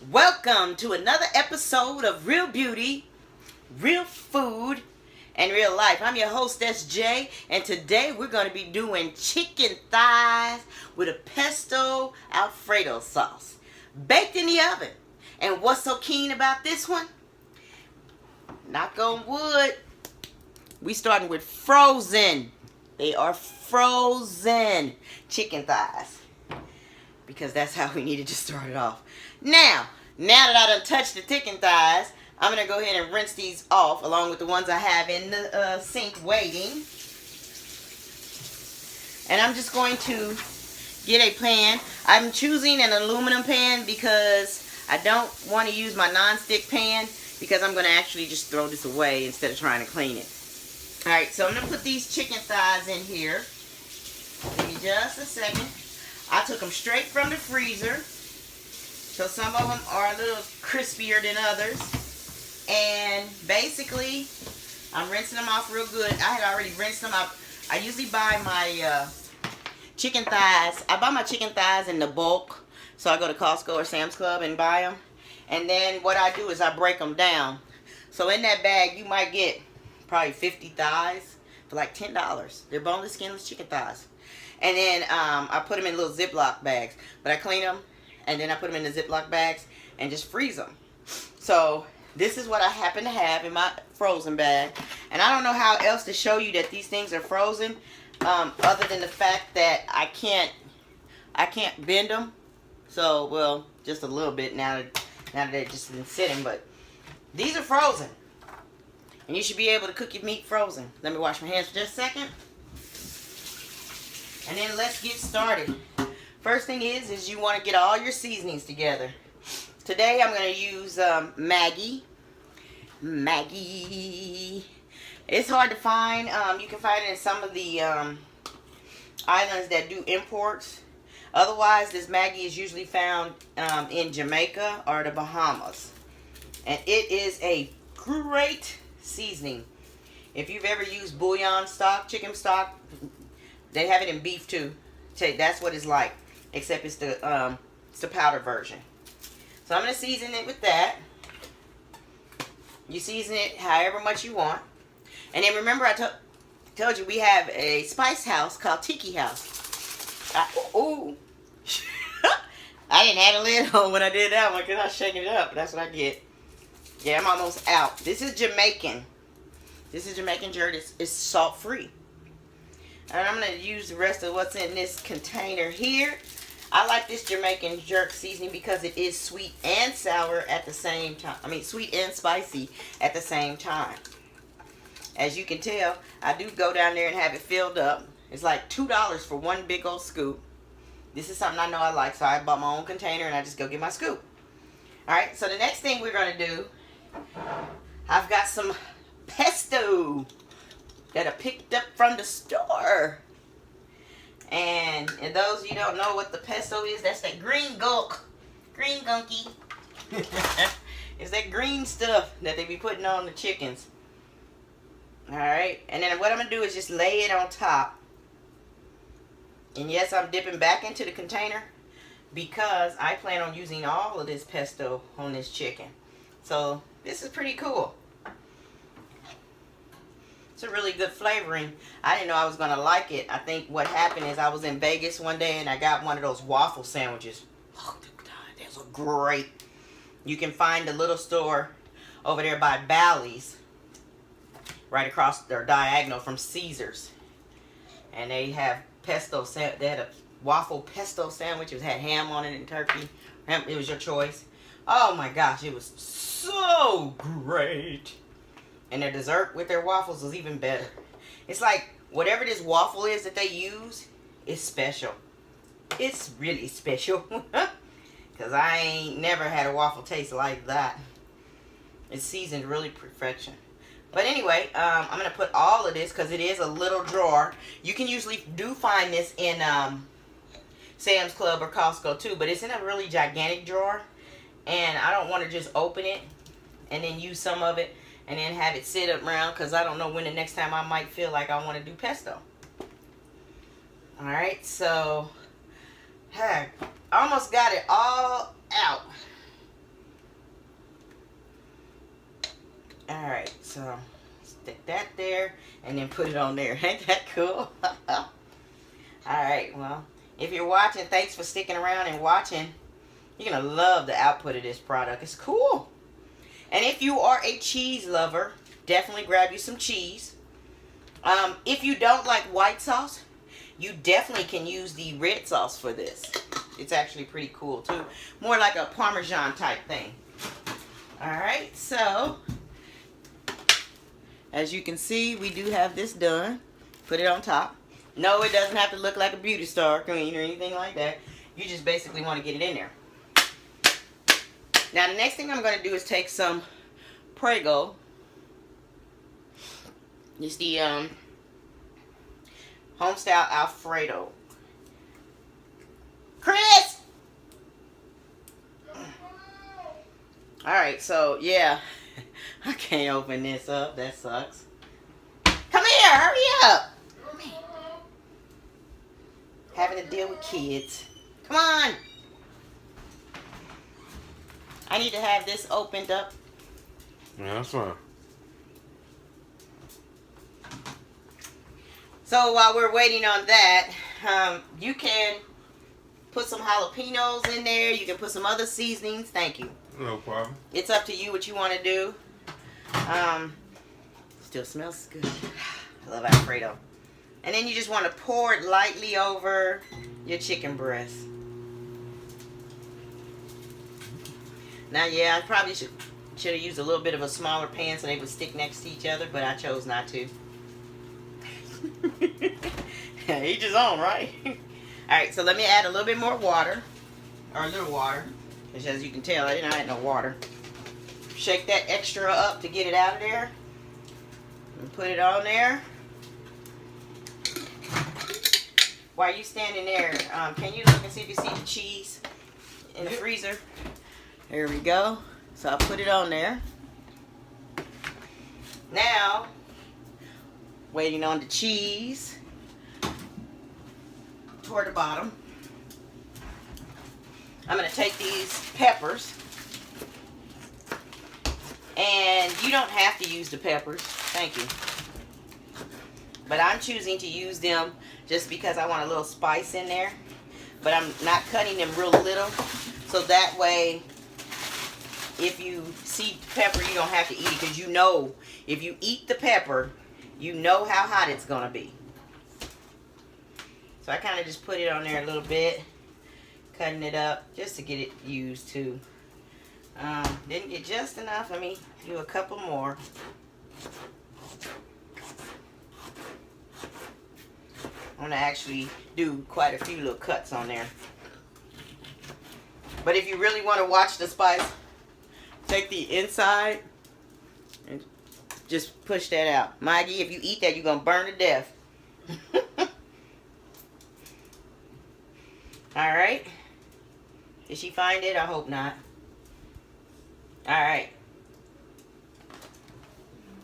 Welcome to another episode of Real Beauty, Real Food, and Real Life. I'm your host, SJ, and today we're going to be doing chicken thighs with a pesto Alfredo sauce, baked in the oven. And what's so keen about this one? Knock on wood. We starting with frozen. They are frozen chicken thighs, because that's how we needed to start it off. Now that I done touched the chicken thighs, I'm going to go ahead and rinse these off along with the ones I have in the sink waiting. And I'm just going to get a pan. I'm choosing an aluminum pan because I don't want to use my non-stick pan, because I'm going to actually just throw this away instead of trying to clean it. Alright, so I'm going to put these chicken thighs in here. Give me just a second. I took them straight from the freezer. So some of them are a little crispier than others. And basically, I'm rinsing them off real good. I had already rinsed them up. I usually buy my chicken thighs. I buy my chicken thighs in the bulk. So I go to Costco or Sam's Club and buy them. And then what I do is I break them down. So in that bag, you might get probably 50 thighs for like $10. They're boneless, skinless chicken thighs. And then I put them in little Ziploc bags. But I clean them, and then I put them in the Ziploc bags and just freeze them. So this is what I happen to have in my frozen bag. And I don't know how else to show you that these things are frozen, other than the fact that I can't bend them. So, well, just a little bit now that they've just been sitting. But these are frozen. And you should be able to cook your meat frozen. Let me wash my hands for just a second. And then let's get started. First thing is you want to get all your seasonings together. Today I'm going to use Maggi. It's hard to find. You can find it in some of the islands that do imports. Otherwise, this Maggi is usually found in Jamaica or the Bahamas. And it is a great seasoning. If you've ever used bouillon stock, chicken stock, they have it in beef too. That's what it's like, except it's the powder version. So I'm going to season it with that. You season it however much you want. And then remember I told you we have a spice house called Tiki House. I didn't have a lid on when I did that one because I was shaking it up. That's what I get. Yeah, I'm almost out. This is Jamaican. This is Jamaican jerk. It's salt free. And I'm going to use the rest of what's in this container here. I like this Jamaican jerk seasoning because it is sweet and sour at the same time. I mean, sweet and spicy at the same time. As you can tell, I do go down there and have it filled up. It's like $2 for one big old scoop. This is something I know I like, so I bought my own container and I just go get my scoop. Alright, so the next thing we're going to do, I've got some pesto that I picked up from the store. And those of you don't know what the pesto is, that's that green gunk. Green gunky. It's that green stuff that they be putting on the chickens. Alright, and then what I'm going to do is just lay it on top. And yes, I'm dipping back into the container because I plan on using all of this pesto on this chicken. So this is pretty cool. It's a really good flavoring. I didn't know I was going to like it. I think what happened is I was in Vegas one day and I got one of those waffle sandwiches. Oh, God, those are great. You can find the little store over there by Bally's, right across their diagonal from Caesars. And they have pesto. They had a waffle pesto sandwich. It had ham on it and turkey. It was your choice. Oh my gosh, it was so great. And their dessert with their waffles was even better. It's like whatever this waffle is that they use is special. It's really special. Because I ain't never had a waffle taste like that. It's seasoned really perfection. But anyway, I'm going to put all of this because it is a little drawer. You can usually do find this in Sam's Club or Costco too. But it's in a really gigantic drawer. And I don't want to just open it and then use some of it and then have it sit around because I don't know when the next time I might feel like I want to do pesto. Alright, so I almost got it all out. Alright, so stick that there and then put it on there. Ain't that cool? Alright, well, if you're watching, thanks for sticking around and watching. You're going to love the output of this product. It's cool. And if you are a cheese lover, definitely grab you some cheese. If you don't like white sauce, you definitely can use the red sauce for this. It's actually pretty cool too. More like a Parmesan type thing. Alright, so as you can see, we do have this done. Put it on top. No, it doesn't have to look like a beauty star queen or anything like that. You just basically want to get it in there. Now the next thing I'm going to do is take some Prego. It's the Homestyle Alfredo. Chris! Alright, so yeah. I can't open this up. That sucks. Come here, hurry up. Having to deal with kids. Come on. I need to have this opened up. Yeah, that's fine. So while we're waiting on that, you can put some jalapenos in there. You can put some other seasonings. Thank you. No problem. It's up to you what you want to do. Still smells good. I love Alfredo. And then you just want to pour it lightly over your chicken breast. Now, yeah, I probably should have used a little bit of a smaller pan so they would stick next to each other, but I chose not to. Each his own, right? Alright, so let me add a little bit more water. Or a little water. Because as you can tell, I didn't add no water. Shake that extra up to get it out of there. And put it on there. While you standing there, can you look and see if you see the cheese in the freezer? There we go. So I'll put it on there. Now, waiting on the cheese toward the bottom. I'm going to take these peppers. And you don't have to use the peppers. Thank you. But I'm choosing to use them just because I want a little spice in there. But I'm not cutting them real little. So that way, if you see pepper, you don't have to eat it. Because you know, if you eat the pepper, you know how hot it's going to be. So I kind of just put it on there a little bit. Cutting it up just to get it used too. Didn't get just enough. Let me do a couple more. I'm going to actually do quite a few little cuts on there. But if you really want to watch the spice, take the inside and just push that out. Maggie, if you eat that, you're going to burn to death. Alright. Did she find it? I hope not. Alright.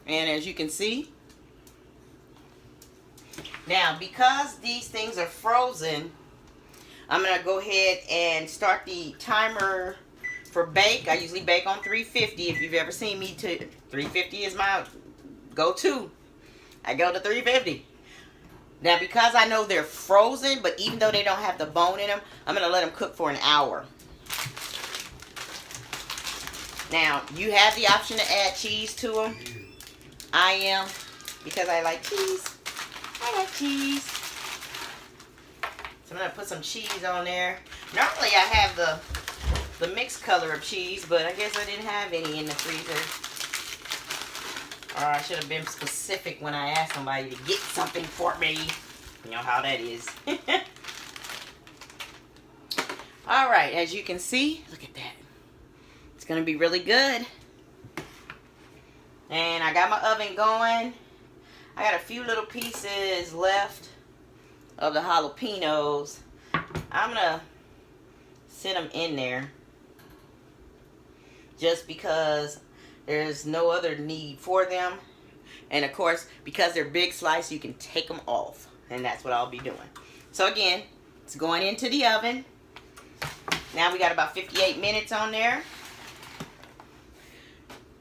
And as you can see, now because these things are frozen, I'm going to go ahead and start the timer for bake. I usually bake on 350. If you've ever seen me, 350 is my go-to. I go to 350. Now, because I know they're frozen, but even though they don't have the bone in them, I'm going to let them cook for an hour. Now, you have the option to add cheese to them. I am, because I like cheese. I like cheese. So I'm going to put some cheese on there. Normally, I have the mixed color of cheese, but I guess I didn't have any in the freezer. Or I should have been specific when I asked somebody to get something for me. You know how that is. Alright, as you can see, look at that. It's going to be really good. And I got my oven going. I got a few little pieces left of the jalapenos. I'm going to sit them in there. Just because there's no other need for them. And of course, because they're big slices, you can take them off. And that's what I'll be doing. So again, it's going into the oven. Now we got about 58 minutes on there.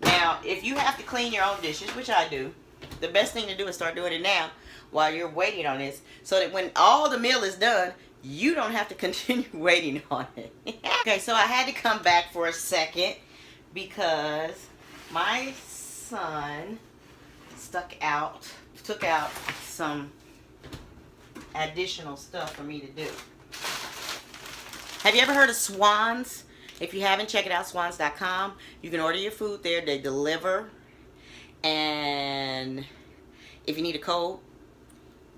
Now Now, if you have to clean your own dishes, which I do, the best thing to do is start doing it now while you're waiting on this, so that when all the meal is done, you don't have to continue waiting on it. Okay, so I had to come back for a second because my son took out some additional stuff for me to do. Have you ever heard of SWANS? If you haven't, check it out, SWANS.com. You can order your food there. They deliver. And if you need a code,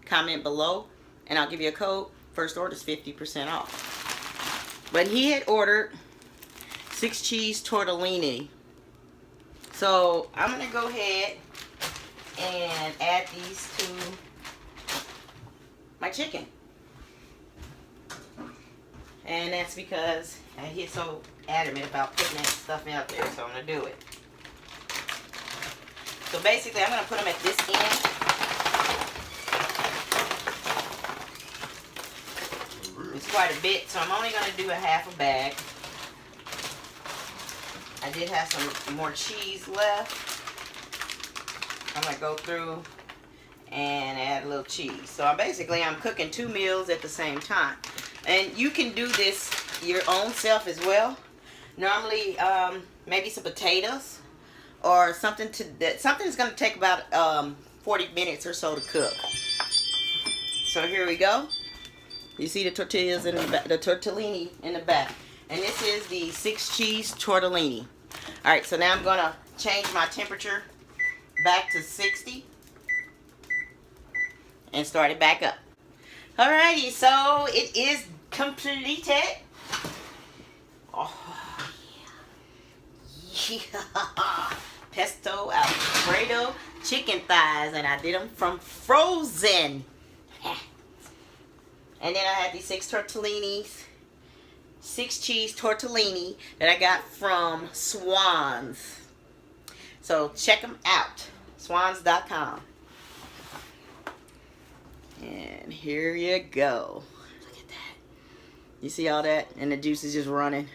comment below and I'll give you a code. First order is 50% off. But he had ordered 6 cheese tortellini. So I'm going to go ahead and add these to my chicken. And that's because he's so adamant about putting that stuff out there, so I'm going to do it. So basically, I'm going to put them at this end. It's quite a bit, so I'm only going to do a half a bag. I did have some more cheese left. I'm going to go through and add a little cheese. So I'm cooking 2 meals at the same time. And you can do this your own self as well. Normally, maybe some potatoes or something that's going to take about 40 minutes or so to cook. So here we go. You see the tortillas in the back, the tortellini in the back. And this is the 6 cheese tortellini. Alright, so now I'm going to change my temperature back to 60 and start it back up. Alrighty, so it is completed. Oh, yeah. Pesto, Alfredo, chicken thighs, and I did them from frozen. And then I had these 6 tortellinis, 6 cheese tortellini that I got from SWANS. So check them out, swans.com. And here you go. Look at that. You see all that? And the juice is just running.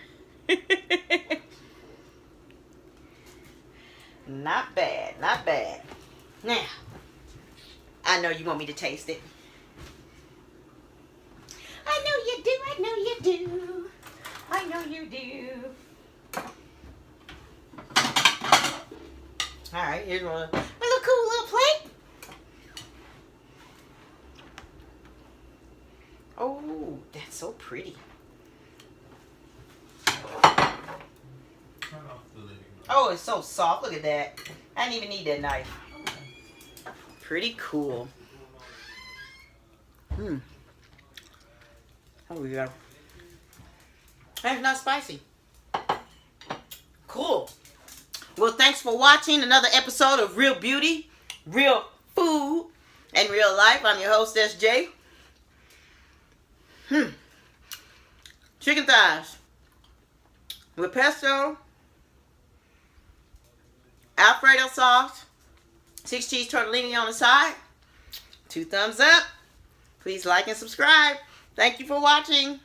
Not bad, not bad. Now, I know you want me to taste it. I know you do, I know you do. I know you do. Alright, here's my little cool little plate. Oh, that's so pretty. Oh, it's so soft. Look at that. I didn't even need that knife. Pretty cool. Oh, we go. That's not spicy. Cool. Well, thanks for watching another episode of Real Beauty, Real Food, and Real Life. I'm your host, SJ. Chicken thighs with pesto, Alfredo sauce, 6 cheese tortellini on the side. 2 thumbs up. Please like and subscribe. Thank you for watching.